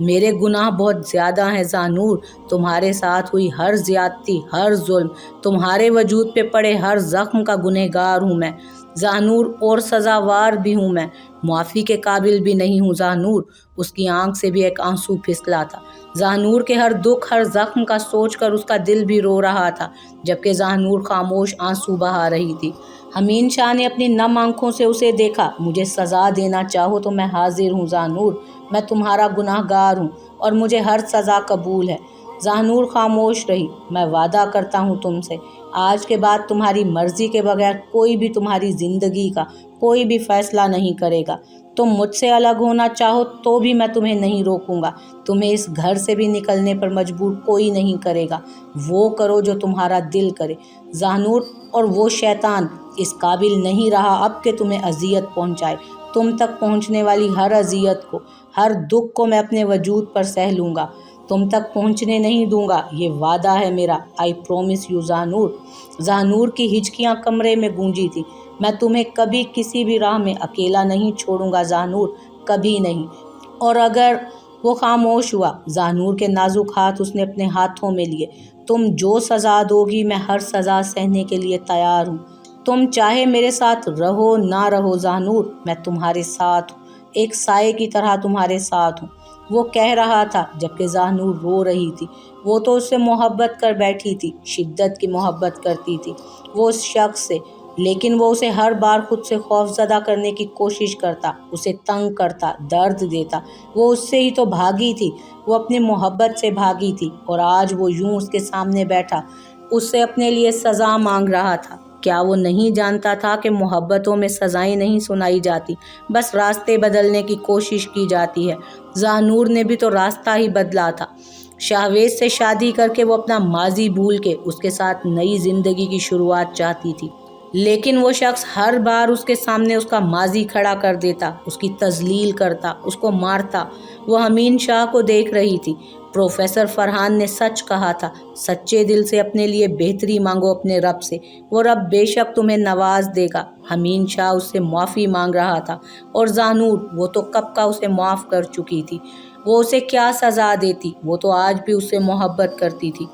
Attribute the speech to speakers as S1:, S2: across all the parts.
S1: میرے گناہ بہت زیادہ ہیں زانور، تمہارے ساتھ ہوئی ہر زیادتی، ہر ظلم، تمہارے وجود پہ پڑے ہر زخم کا گنہگار ہوں میں زانور، اور سزاوار بھی ہوں میں، معافی کے قابل بھی نہیں ہوں زانور۔ اس کی آنکھ سے بھی ایک آنسو پھسلا تھا۔ زانور کے ہر دکھ، ہر زخم کا سوچ کر اس کا دل بھی رو رہا تھا، جبکہ زانور خاموش آنسو بہا رہی تھی۔ حمین شاہ نے اپنی نم آنکھوں سے اسے دیکھا۔ مجھے سزا دینا چاہو تو میں حاضر ہوں زانور، میں تمہارا گناہ گار ہوں اور مجھے ہر سزا قبول ہے۔ زانور خاموش رہی۔ میں وعدہ کرتا ہوں تم سے، آج کے بعد تمہاری مرضی کے بغیر کوئی بھی تمہاری زندگی کا کوئی بھی فیصلہ نہیں کرے گا۔ تم مجھ سے الگ ہونا چاہو تو بھی میں تمہیں نہیں روکوں گا۔ تمہیں اس گھر سے بھی نکلنے پر مجبور کوئی نہیں کرے گا۔ وہ کرو جو تمہارا دل کرے زانور، اور وہ شیطان اس قابل نہیں رہا اب کہ تمہیں اذیت پہنچائے۔ تم تک پہنچنے والی ہر اذیت کو، ہر دکھ کو میں اپنے وجود پر سہ لوں گا، تم تک پہنچنے نہیں دوں گا، یہ وعدہ ہے میرا۔ I promise you زانور۔ زانور کی ہچکیاں کمرے میں گونجی تھی۔ میں تمہیں کبھی کسی بھی راہ میں اکیلا نہیں چھوڑوں گا زانور، کبھی نہیں۔ اور اگر وہ خاموش ہوا۔ زانور کے نازک ہاتھ اس نے اپنے ہاتھوں میں لیے۔ تم جو سزا دوگی میں ہر سزا سہنے کے لیے تیار ہوں۔ تم چاہے میرے ساتھ رہو نہ رہو زانور، میں تمہارے ساتھ ہوں، ایک سائے کی طرح تمہارے ساتھ ہوں۔ وہ کہہ رہا تھا جبکہ زانور رو رہی تھی۔ وہ تو اس سے محبت کر بیٹھی تھی، شدت کی محبت کرتی تھی وہ اس شخص سے، لیکن وہ اسے ہر بار خود سے خوف زدہ کرنے کی کوشش کرتا، اسے تنگ کرتا، درد دیتا۔ وہ اس سے ہی تو بھاگی تھی، وہ اپنی محبت سے بھاگی تھی، اور آج وہ یوں اس کے سامنے بیٹھا اس سے اپنے لیے سزا مانگ رہا تھا۔ کیا وہ نہیں جانتا تھا کہ محبتوں میں سزائیں نہیں سنائی جاتی، بس راستے بدلنے کی کوشش کی جاتی ہے؟ زانور نے بھی تو راستہ ہی بدلا تھا۔ شاہویز سے شادی کر کے وہ اپنا ماضی بھول کے اس کے ساتھ نئی زندگی کی شروعات چاہتی تھی، لیکن وہ شخص ہر بار اس کے سامنے اس کا ماضی کھڑا کر دیتا، اس کی تذلیل کرتا، اس کو مارتا۔ وہ حمین شاہ کو دیکھ رہی تھی۔ پروفیسر فرحان نے سچ کہا تھا، سچے دل سے اپنے لیے بہتری مانگو اپنے رب سے، وہ رب بے شک تمہیں نواز دے گا۔ حمین شاہ اس سے معافی مانگ رہا تھا، اور زانور، وہ تو کب کا اسے معاف کر چکی تھی۔ وہ اسے کیا سزا دیتی، وہ تو آج بھی اس سے محبت کرتی تھی۔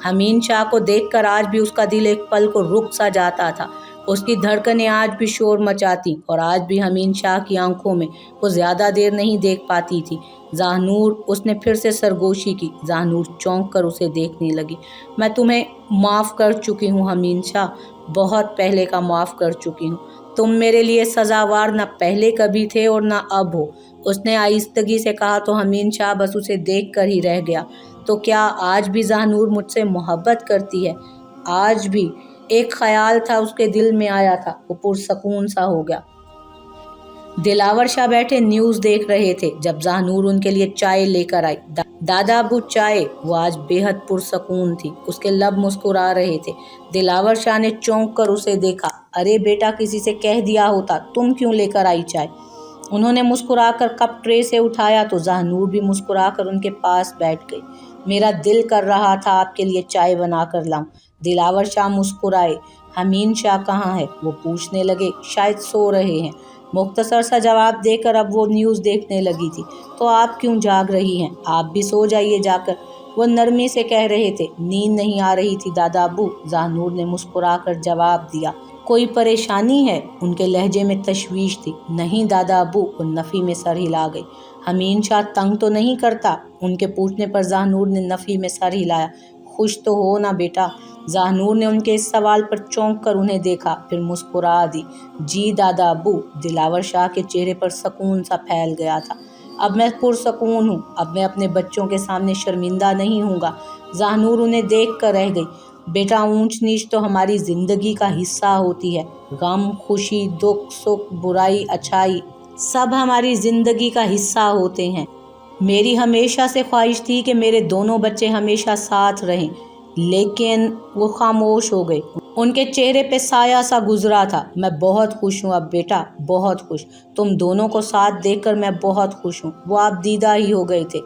S1: حمین شاہ کو دیکھ کر آج بھی اس کا دل ایک پل کو رک سا جاتا تھا، اس کی دھڑکنیں آج بھی شور مچاتی، اور آج بھی حمین شاہ کی آنکھوں میں وہ زیادہ دیر نہیں دیکھ پاتی تھی۔ زانور، اس نے پھر سے سرگوشی کی۔ زانور چونک کر اسے دیکھنے لگی۔ میں تمہیں معاف کر چکی ہوں حمین شاہ، بہت پہلے کا معاف کر چکی ہوں۔ تم میرے لیے سزاوار نہ پہلے کبھی تھے اور نہ اب ہو، اس نے آہستگی سے کہا تو حمین شاہ بس اسے دیکھ کر ہی رہ گیا۔ تو کیا آج بھی زانور مجھ سے محبت کرتی ہے؟ آج بھی؟ ایک خیال تھا اس کے دل میں آیا تھا، وہ پرسکون سا ہو گیا۔ دلاور شاہ بیٹھے نیوز دیکھ رہے تھے جب زانور ان کے لیے چائے لے کر آئی۔ دادا ابو چائے۔ وہ آج بے حد پرسکون تھی، اس کے لب مسکرا رہے تھے۔ دلاور شاہ نے چونک کر اسے دیکھا۔ ارے بیٹا، کسی سے کہہ دیا ہوتا، تم کیوں لے کر آئی چائے؟ انہوں نے مسکرا کر کپ ٹرے سے اٹھایا تو زانور بھی مسکرا کر ان کے پاس بیٹھ گئی۔ میرا دل کر رہا تھا آپ کے لیے چائے بنا کر لاؤں۔ دلاور شاہ مسکرائے۔ حمین شاہ کہاں ہے؟ وہ پوچھنے لگے۔ شاید سو رہے ہیں۔ مختصر سا جواب دے کر اب وہ نیوز دیکھنے لگی تھی۔ تو آپ کیوں جاگ رہی ہیں؟ آپ بھی سو جائیے جا کر، وہ نرمی سے کہہ رہے تھے۔ نیند نہیں آ رہی تھی دادا ابو، زانور نے مسکرا کر جواب دیا۔ کوئی پریشانی ہے؟ ان کے لہجے میں تشویش تھی۔ نہیں دادا ابو، وہ نفی میں سر ہلا گئی۔ حمین شاہ تنگ تو نہیں کرتا؟ ان کے پوچھنے پر زانور نے نفی میں سر ہلایا۔ خوش تو ہو نا بیٹا؟ زانور نے ان کے اس سوال پر چونک کر انہیں دیکھا، پھر مسکرا دی۔ جی دادا ابو۔ دلاور شاہ کے چہرے پر سکون سا پھیل گیا تھا۔ اب میں پرسکون ہوں، اب میں اپنے بچوں کے سامنے شرمندہ نہیں ہوں گا۔ زانور انہیں دیکھ کر رہ گئی۔ بیٹا، اونچ نیچ تو ہماری زندگی کا حصہ ہوتی ہے، غم، خوشی، دکھ، سکھ، برائی، اچھائی، سب ہماری زندگی کا حصہ ہوتے ہیں۔ میری ہمیشہ سے خواہش تھی کہ میرے دونوں بچے ہمیشہ ساتھ رہیں، لیکن وہ خاموش ہو گئے۔ ان کے چہرے پہ سایہ سا گزرا تھا۔ میں بہت خوش ہوں اب بیٹا، بہت خوش۔ تم دونوں کو ساتھ دیکھ کر میں بہت خوش ہوں۔ وہ آپ دیدہ ہی ہو گئے تھے۔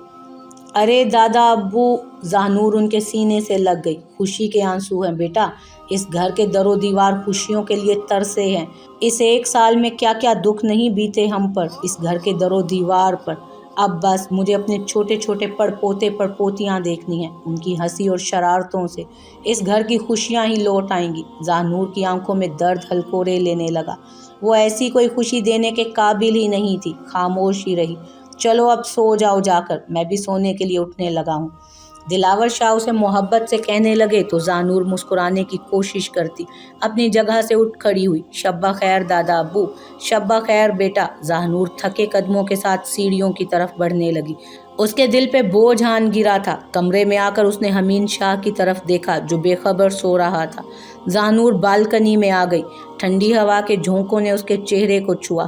S1: ارے دادا ابو، زانور ان کے سینے سے لگ گئی۔ خوشی کے آنسو ہیں بیٹا، اس گھر کے در و دیوار خوشیوں کے لیے ترسے ہیں۔ اس ایک سال میں کیا کیا دکھ نہیں بیتے ہم پر، اس گھر کے در و دیوار پر۔ اب بس مجھے اپنے چھوٹے چھوٹے پڑپوتے پڑپوتیاں دیکھنی ہیں، ان کی ہنسی اور شرارتوں سے اس گھر کی خوشیاں ہی لوٹ آئیں گی۔ ذانور کی آنکھوں میں درد ہلکورے لینے لگا۔ وہ ایسی کوئی خوشی دینے کے قابل ہی نہیں تھی، خاموش ہی رہی۔ چلو اب سو جاؤ جا کر، میں بھی سونے کے لیے اٹھنے لگا ہوں، دلاور شاہ اسے محبت سے کہنے لگے تو ذانور مسکرانے کی کوشش کرتی اپنی جگہ سے اٹھ کھڑی ہوئی۔ شب خیر دادا ابو، شب خیر بیٹا۔ ذانور تھکے قدموں کے ساتھ سیڑھیوں کی طرف بڑھنے لگی۔ اس کے دل پہ بوجھ آن گرا تھا۔ کمرے میں آ کر اس نے حمید شاہ کی طرف دیکھا جو بے خبر سو رہا تھا۔ ذانور بالکنی میں آ گئی۔ ٹھنڈی ہوا کے جھونکوں نے اس کے چہرے کو چھوا۔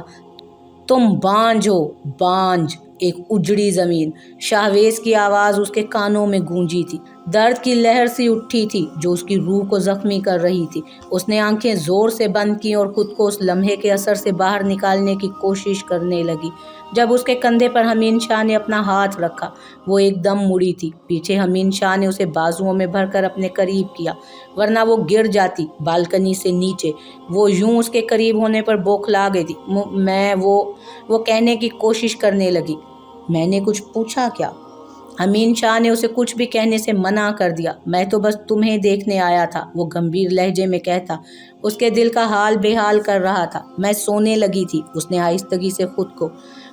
S1: تم بانجھ ہو، بانجھ، ایک اجڑی زمین۔ شاہویز کی آواز اس کے کانوں میں گونجی تھی۔ درد کی لہر سی اٹھی تھی جو اس کی روح کو زخمی کر رہی تھی۔ اس نے آنکھیں زور سے بند کی اور خود کو اس لمحے کے اثر سے باہر نکالنے کی کوشش کرنے لگی۔ جب اس کے کندھے پر حمید شاہ نے اپنا ہاتھ رکھا، وہ ایک دم مڑی تھی۔ پیچھے حمید شاہ نے اسے بازوؤں میں بھر کر اپنے قریب کیا، ورنہ وہ گر جاتی بالکنی سے نیچے۔ وہ یوں اس کے قریب ہونے پر بوکھلا گئی تھی۔ وہ کہنے کی کوشش کرنے لگی، میں نے کچھ پوچھا کیا؟ حمید شاہ نے اسے کچھ بھی کہنے سے منع کر دیا۔ میں تو بس تمہیں دیکھنے آیا تھا، وہ گمبھیر لہجے میں کہتا اس کے دل کا حال بے حال کر رہا تھا۔ میں سونے لگی تھی، اس نے آہستگی سے خود کو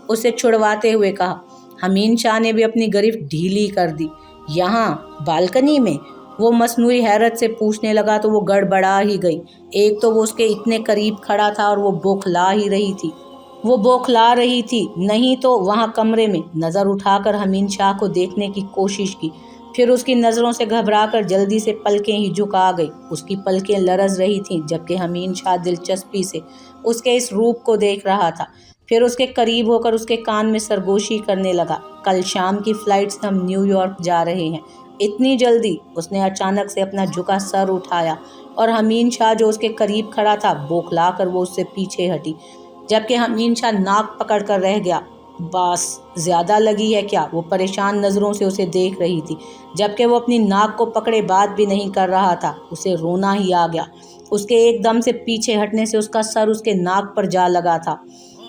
S1: اسے چھڑواتے ہوئے کہا۔ حمید شاہ نے بھی اپنی گرفت ڈھیلی کر دی۔ یہاں بالکنی میں؟ وہ مصنوعی حیرت سے پوچھنے لگا تو وہ گڑبڑا ہی گئی۔ ایک تو وہ اس کے اتنے قریب کھڑا تھا اور وہ بوکھلا رہی تھی، نہیں تو وہاں کمرے میں۔ نظر اٹھا کر حمید شاہ کو دیکھنے کی کوشش کی، پھر اس کی نظروں سے گھبرا کر جلدی سے پلکیں ہی جھکا گئی۔ اس کی پلکیں لرز رہی تھیں جبکہ حمید شاہ دلچسپی سے اس کے اس روپ کو دیکھ رہا تھا۔ پھر اس کے قریب ہو کر اس کے کان میں سرگوشی کرنے لگا۔ کل شام کی فلائٹ سے ہم نیو یارک جا رہے ہیں۔ اتنی جلدی؟ اس نے اچانک سے اپنا جھکا سر اٹھایا اور حمید شاہ جو اس کے قریب کھڑا تھا بوکھلا کر وہ اس سے پیچھے ہٹی، جبکہ حمید شاہ ناک پکڑ کر رہ گیا۔ باس زیادہ لگی ہے کیا؟ وہ پریشان نظروں سے اسے دیکھ رہی تھی، جبکہ وہ اپنی ناک کو پکڑے بات بھی نہیں کر رہا تھا۔ اسے رونا ہی آ گیا۔ اس کے ایک دم سے پیچھے ہٹنے سے اس کا سر اس کے ناک پر جا لگا تھا۔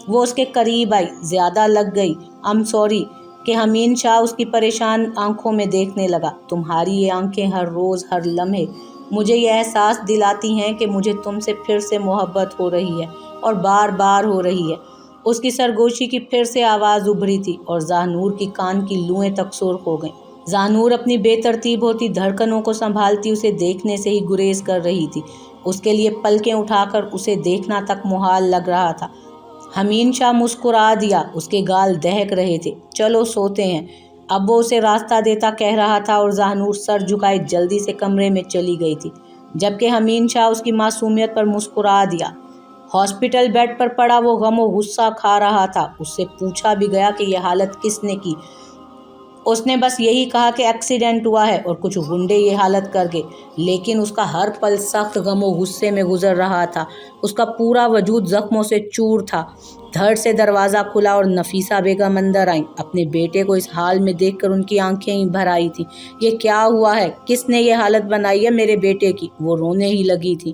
S1: وہ اس کے قریب آئی۔ زیادہ لگ گئی، I'm sorry، کہ حمید شاہ اس کی پریشان آنکھوں میں دیکھنے لگا۔ تمہاری یہ آنکھیں ہر روز ہر لمحے مجھے یہ احساس دلاتی ہیں کہ مجھے تم سے پھر سے محبت ہو رہی ہے اور بار بار ہو رہی ہے۔ اس کی سرگوشی کی پھر سے آواز ابھری تھی اور ذانور کی کان کی لوئیں تک سرخ ہو گئیں۔ ذانور اپنی بے ترتیب ہوتی دھڑکنوں کو سنبھالتی اسے دیکھنے سے ہی گریز کر رہی تھی۔ اس کے لیے پلکیں اٹھا کر اسے دیکھنا تک محال لگ رہا تھا۔ حمید شاہ مسکرا دیا، اس کے گال دہک رہے تھے۔ چلو سوتے ہیں، اب وہ اسے راستہ دیتا کہہ رہا تھا اور ذانور سر جھکائے جلدی سے کمرے میں چلی گئی تھی، جبکہ حمید شاہ اس کی معصومیت پر مسکرا دیا۔ ہاسپٹل بیڈ پر پڑا وہ غم و غصہ کھا رہا تھا۔ اس سے پوچھا بھی گیا کہ یہ حالت کس نے کی؟ اس نے بس یہی کہا کہ ایکسیڈنٹ ہوا ہے اور کچھ غنڈے یہ حالت کر گئے، لیکن اس کا ہر پل سخت غم و غصے میں گزر رہا تھا۔ اس کا پورا وجود زخموں سے چور تھا۔ دھڑ سے دروازہ کھلا اور نفیسہ بیگم اندر آئیں۔ اپنے بیٹے کو اس حال میں دیکھ کر ان کی آنکھیں ہی بھر آئی تھیں۔ یہ کیا ہوا ہے؟ کس نے یہ حالت بنائی ہے میرے بیٹے کی؟ وہ رونے ہی لگی تھی۔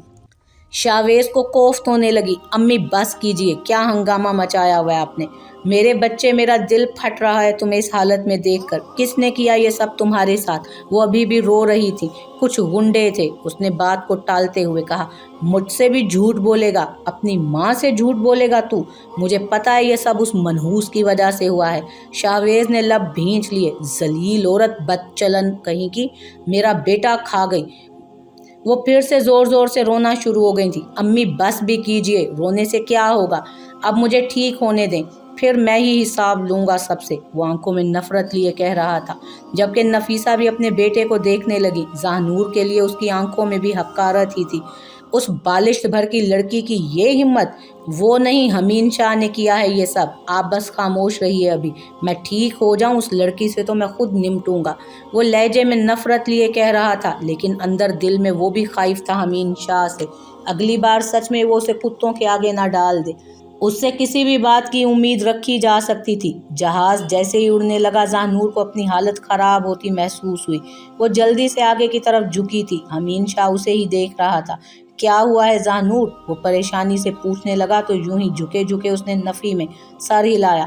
S1: شاہویز کو کوفت ہونے لگی۔ امی بس کیجیے، کیا ہنگامہ مچایا ہوا ہے آپ نے؟ میرے بچے، میرا دل پھٹ رہا ہے تمہیں اس حالت میں دیکھ کر۔ کس نے کیا یہ سب تمہارے ساتھ؟ وہ ابھی بھی رو رہی تھی۔ کچھ غنڈے تھے، اس نے بات کو ٹالتے ہوئے کہا۔ مجھ سے بھی جھوٹ بولے گا؟ اپنی ماں سے جھوٹ بولے گا تو؟ مجھے پتا ہے یہ سب اس منحوس کی وجہ سے ہوا ہے۔ شاہویز نے لب بھینچ لیے۔ ذلیل عورت، بد چلن کہیں کی، میرا بیٹا کھا گئی۔ وہ پھر سے زور زور سے رونا شروع ہو گئی تھی۔ امی بس بھی کیجیے، رونے سے کیا ہوگا؟ اب مجھے ٹھیک ہونے دیں، پھر میں ہی حساب لوں گا سب سے، وہ آنکھوں میں نفرت لیے کہہ رہا تھا، جبکہ نفیسہ بھی اپنے بیٹے کو دیکھنے لگی۔ ذانور کے لیے اس کی آنکھوں میں بھی حقارت ہی تھی۔ اس بالشت بھر کی لڑکی کی یہ ہمت! وہ نہیں، حمید شاہ نے کیا ہے یہ سب۔ آپ بس خاموش رہیے، ابھی میں ٹھیک ہو جاؤں اس لڑکی سے تو میں خود نمٹوں گا، وہ لہجے میں نفرت لیے کہہ رہا تھا، لیکن اندر دل میں وہ بھی خائف تھا حمید شاہ سے۔ اگلی بار سچ میں وہ اسے کتوں کے آگے نہ ڈال دے۔ اس سے کسی بھی بات کی امید رکھی جا سکتی تھی۔ جہاز جیسے ہی اڑنے لگا، ذانور کو اپنی حالت خراب ہوتی محسوس ہوئی۔ وہ جلدی سے آگے کی طرف جھکی تھی۔ حمید شاہ اسے ہی دیکھ رہا تھا۔ کیا ہوا ہے ذانور؟ وہ پریشانی سے پوچھنے لگا تو یوں ہی جھکے جھکے اس نے نفی میں سر ہلایا۔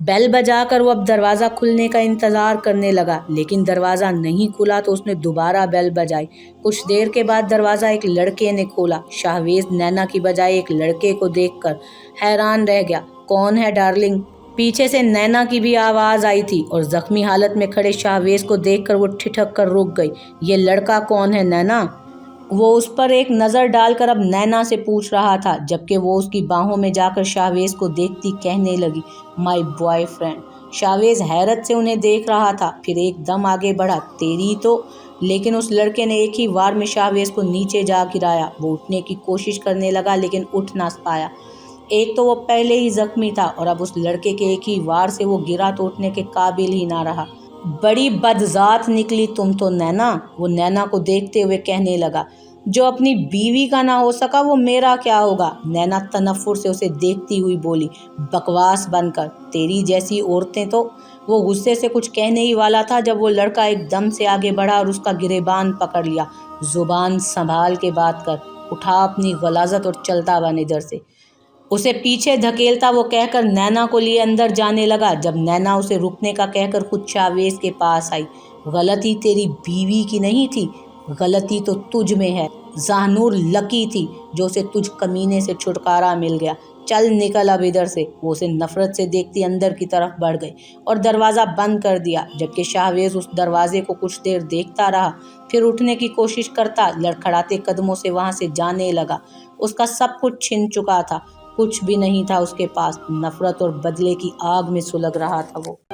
S1: بیل بجا کر وہ اب دروازہ کھلنے کا انتظار کرنے لگا، لیکن دروازہ نہیں کھلا تو اس نے دوبارہ بیل بجائی۔ کچھ دیر کے بعد دروازہ ایک لڑکے نے کھولا۔ شاہویز نینا کی بجائے ایک لڑکے کو دیکھ کر حیران رہ گیا۔ کون ہے ڈارلنگ؟ پیچھے سے نینا کی بھی آواز آئی تھی اور زخمی حالت میں کھڑے شاہویز کو دیکھ کر وہ ٹھٹک کر رک گئی۔ یہ لڑکا کون ہے نینا؟ وہ اس پر ایک نظر ڈال کر اب نینا سے پوچھ رہا تھا، جبکہ وہ اس کی باہوں میں جا کر شاہویز کو دیکھتی کہنے لگی، مائی بوائے فرینڈ۔ شاہویز حیرت سے انہیں دیکھ رہا تھا، پھر ایک دم آگے بڑھا، تیری تو… لیکن اس لڑکے نے ایک ہی وار میں شاہویز کو نیچے جا گرایا۔ وہ اٹھنے کی کوشش کرنے لگا لیکن اٹھ نہ پایا۔ ایک تو وہ پہلے ہی زخمی تھا اور اب اس لڑکے کے ایک ہی وار سے وہ گرا تو اٹھنے کے قابل ہی نہ رہا۔ بڑی بدذات نکلی تم تو نینا، وہ نینا کو دیکھتے ہوئے کہنے لگا۔ جو اپنی بیوی کا نہ ہو سکا وہ میرا کیا ہوگا؟ نینا تنفر سے اسے دیکھتی ہوئی بولی، بکواس بند کر، تیری جیسی عورتیں تو… وہ غصے سے کچھ کہنے ہی والا تھا جب وہ لڑکا ایک دم سے آگے بڑھا اور اس کا گریبان پکڑ لیا۔ زبان سنبھال کے بات کر، اٹھا اپنی غلاظت اور چلتا بن ادھر سے۔ اسے پیچھے دھکیلتا وہ کہہ کر نینا کو لیے اندر جانے لگا۔ جب نینا اسے رکنے کا کہہ کر خود شاہویز کے پاس آئی، غلطی تیری بیوی کی نہیں تھی، غلطی تو تجھ میں ہے۔ زاہنور لکی تھی جو اسے تجھ کمینے سے چھٹکارا مل گیا۔ چل نکل اب ادھر سے۔ وہ اسے نفرت سے دیکھتی اندر کی طرف بڑھ گئی اور دروازہ بند کر دیا، جبکہ شاہویز اس دروازے کو کچھ دیر دیکھتا رہا، پھر اٹھنے کی کوشش کرتا لڑکھڑاتے قدموں سے وہاں سے جانے لگا۔ اس کا سب کچھ چھن چکا تھا، کچھ بھی نہیں تھا اس کے پاس۔ نفرت اور بدلے کی آگ میں سلگ رہا تھا وہ۔